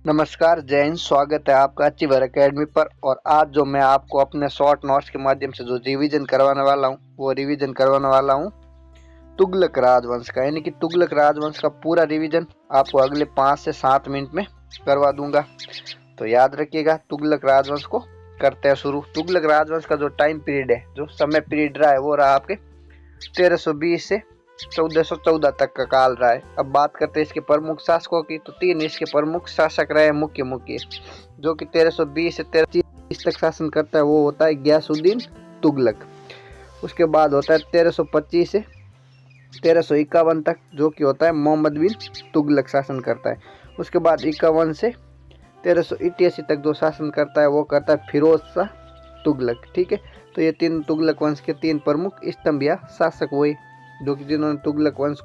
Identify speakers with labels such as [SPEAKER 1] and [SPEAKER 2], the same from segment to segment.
[SPEAKER 1] नमस्कार, जय हिंद। स्वागत है आपका अचीवर एकेडमी पर। और आज जो मैं आपको अपने शॉर्ट नोट्स के माध्यम से जो रिवीजन करवाने वाला हूँ वो रिवीजन करवाने वाला हूँ तुगलक राजवंश का, यानी कि तुगलक राजवंश का पूरा रिवीजन आपको अगले 5 से 7 मिनट में करवा दूंगा। तो याद रखिएगा, तुगलक राजवंश को करते हैं शुरू। तुगलक राजवंश का जो टाइम पीरियड है, जो समय पीरियड रहा है, वो रहा आपके 1320 से 1414 तक का काल रहा है। अब बात करते हैं इसके प्रमुख शासकों की, तो 3 इसके प्रमुख शासक रहे मुख्य जो कि 1320 से 1330 तक शासन करता है। वो होता है गयासुद्दीन तुगलक। उसके बाद होता है 1325 से 1351 तक, जो कि होता है मोहम्मद बिन तुगलक शासन करता है। उसके बाद 51 से 1388 तक जो शासन करता है वो करता है फिरोज शाह तुगलक। ठीक है, तो ये 3 तुगलक वंश के 3 प्रमुख स्तंभ या शासक हुए, जो कि जिन्होंने तुगलक वंश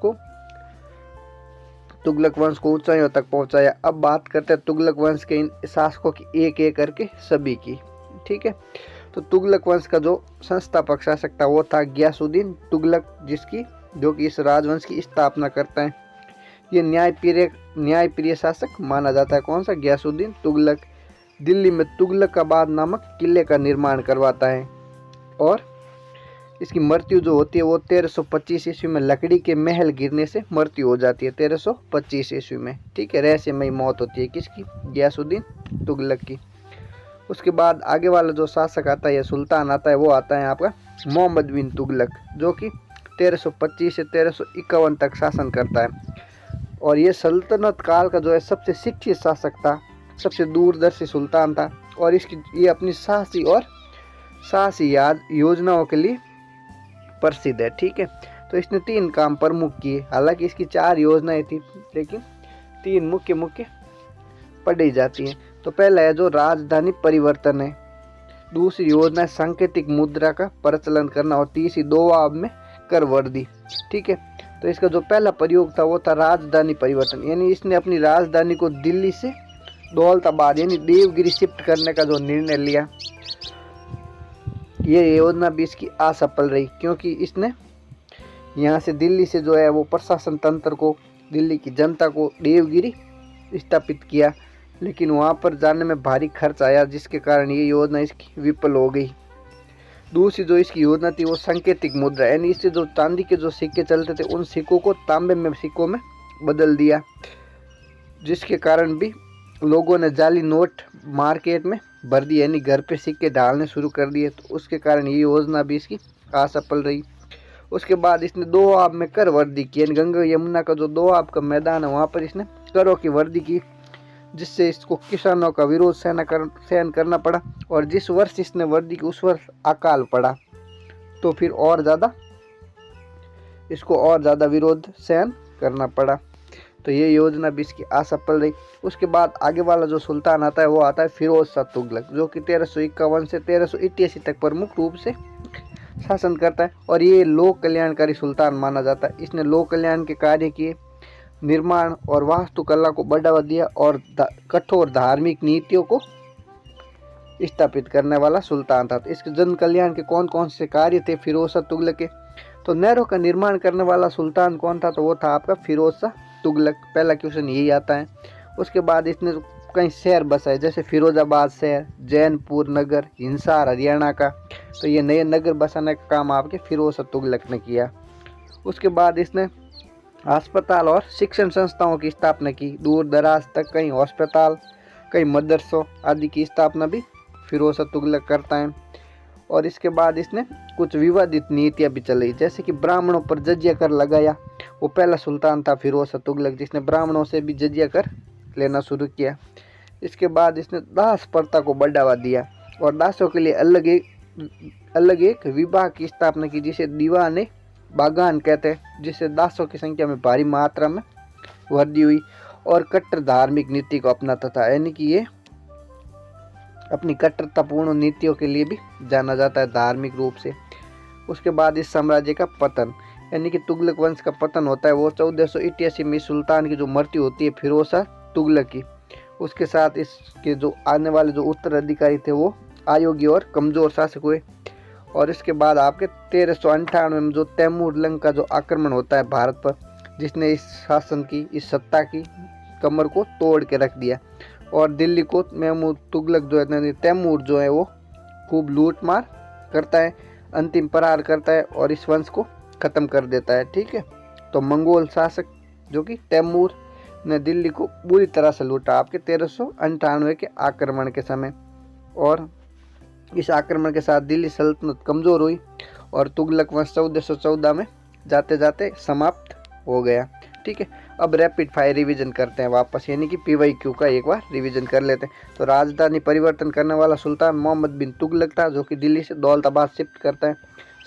[SPEAKER 1] को ऊंचाइयों तक पहुंचाया। अब बात करते हैं तुगलक वंश के इन शासकों की एक एक करके सभी की। ठीक है, तो तुगलक वंश का जो संस्थापक शासक था वो था गयासुद्दीन तुगलक, जो कि इस राजवंश की स्थापना करता है। ये न्यायप्रिय शासक माना जाता है। कौन सा? गयासुद्दीन तुगलक। दिल्ली में तुगलकाबाद नामक किले का निर्माण करवाता है और इसकी मृत्यु जो होती है वो 1325 ईस्वी में लकड़ी के महल गिरने से मृत्यु हो जाती है, 1325 ईस्वी में। ठीक है, रहस्यमयी मौत होती है किसकी? गयासुद्दीन तुगलक की। उसके बाद आगे वाला जो शासक आता है या सुल्तान आता है वो आता है आपका मोहम्मद बिन तुगलक, जो कि 1325 से 1351 तक शासन करता है। और ये सल्तनत काल का जो है सबसे शिक्षित शासक था, सबसे दूरदर्शी सुल्तान था। और ये अपनी साहसी योजनाओं के लिए प्रसिद्ध है। ठीक है, तो इसने 3 काम प्रमुख किए। हालांकि इसकी 4 योजनाएं थी, लेकिन 3 मुख्य पढ़ी जाती हैं। तो पहला है जो राजधानी परिवर्तन है, दूसरी योजना है सांकेतिक मुद्रा का प्रचलन करना, और तीसरी दोआब में कर वृद्धि। ठीक है, तो इसका जो पहला प्रयोग था वो था राजधानी परिवर्तन, यानी इसने अपनी राजधानी को दिल्ली से दौलताबाद यानी देवगिरी शिफ्ट करने का जो निर्णय लिया। ये योजना भी इसकी असफल रही, क्योंकि इसने यहाँ से दिल्ली से जो है वो प्रशासन तंत्र को, दिल्ली की जनता को देवगिरी स्थापित किया, लेकिन वहाँ पर जाने में भारी खर्च आया, जिसके कारण ये योजना इसकी विफल हो गई। दूसरी जो इसकी योजना थी वो सांकेतिक मुद्रा, यानी इससे जो चांदी के जो सिक्के चलते थे उन सिक्कों को तांबे में सिक्कों में बदल दिया, जिसके कारण भी लोगों ने जाली नोट मार्केट में भर दिए, यानी घर पे सिक्के डालने शुरू कर दिए। तो उसके कारण ये योजना भी इसकी असफल रही। उसके बाद इसने दोआब में कर वृद्धि की, यानी गंगा यमुना का जो दोआब का मैदान है वहाँ पर इसने करों की वृद्धि की, जिससे इसको किसानों का विरोध सहन करना पड़ा। और जिस वर्ष इसने वृद्धि की उस वर्ष अकाल पड़ा, तो फिर इसको और ज़्यादा विरोध सहन करना पड़ा। तो ये योजना भी इसकी असफल रही। उसके बाद आगे वाला जो सुल्तान आता है वो आता है फिरोज शाह तुगलक, जो कि 1351 से 1388 तक प्रमुख रूप से शासन करता है। और ये लोक कल्याणकारी सुल्तान माना जाता है। इसने लोक कल्याण के कार्य किए, निर्माण और वास्तुकला को बढ़ावा दिया और कठोर धार्मिक नीतियों को स्थापित करने वाला सुल्तान था। तो इसके जन कल्याण के कौन कौन से कार्य थे फिरोज शाह तुगलक के? तो नहरों का निर्माण करने वाला सुल्तान कौन था? तो वो था आपका फिरोज शाह तुगलक। पहला क्वेश्चन यही आता है। उसके बाद इसने कई शहर बसाए, जैसे फिरोजाबाद शहर, जैनपुर नगर, हिसार हरियाणा का। तो ये नए नगर बसाने का काम आपके फिरोज शाह तुगलक ने किया। उसके बाद इसने अस्पताल और शिक्षण संस्थाओं की स्थापना की। दूर दराज तक कई अस्पताल, कई मदरसों आदि की स्थापना भी फिरोज शाह तुगलक करता है। और इसके बाद इसने कुछ विवादित नीतियां भी चलाई, जैसे कि ब्राह्मणों पर जजिया कर लगाया। वो पहला सुल्तान था फिरोज शाह तुगलक जिसने ब्राह्मणों से भी जजिया कर लेना शुरू किया। इसके बाद इसने दास प्रथा को बढ़ावा दिया और दासों के लिए अलग एक विभाग की स्थापना की, जिसे दीवान बागान कहते हैं, जिससे दासों की संख्या में भारी मात्रा में वृद्धि हुई। और कट्टर धार्मिक नीति को अपनाता था, यानी कि ये अपनी कट्टरतापूर्ण नीतियों के लिए भी जाना जाता है धार्मिक रूप से। उसके बाद इस साम्राज्य का पतन, यानी कि तुगलक वंश का पतन होता है वो 1488 में सुल्तान की जो मृत्यु होती है फिरोज शाह तुगलक की। उसके साथ इसके जो आने वाले जो उत्तराधिकारी थे वो अयोग्य और कमज़ोर शासक हुए। और इसके बाद आपके 1398 में जो तैमूर लंग का जो आक्रमण होता है भारत पर, जिसने इस सत्ता की कमर को तोड़ के रख दिया। और दिल्ली को तुगलक जो है तैमूर जो है वो खूब लूट मार करता है, अंतिम प्रहार करता है और इस वंश को ख़त्म कर देता है। ठीक है, तो मंगोल शासक जो कि तैमूर ने दिल्ली को बुरी तरह से लूटा आपके 1398 के आक्रमण के समय, और इस आक्रमण के साथ दिल्ली सल्तनत कमज़ोर हुई और तुगलक वंश 1414 में जाते जाते समाप्त हो गया। ठीक है, अब रैपिड फायर रिवीजन करते हैं वापस, यानी कि PYQ का एक बार रिवीजन कर लेते हैं। तो राजधानी परिवर्तन करने वाला सुल्तान मोहम्मद बिन तुगलक था, जो कि दिल्ली से दौलताबाद शिफ्ट करता है।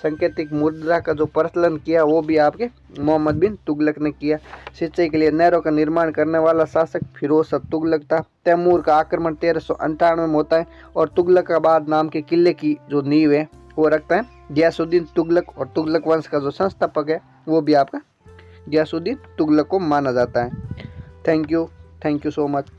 [SPEAKER 1] सांकेतिक मुद्रा का जो प्रचलन किया वो भी आपके मोहम्मद बिन तुगलक ने किया। सिंचाई के लिए नहरों का निर्माण करने वाला शासक फिरोज शाह तुगलक था। तैमूर का आक्रमण 1398 में होता है और तुगलकाबाद नाम के किले की जो नींव है वो रखता है गयासुद्दीन तुगलक, और तुगलक वंश का जो संस्थापक है वो भी आपका गयासुद्दीन तुगलक को माना जाता है। Thank you so much.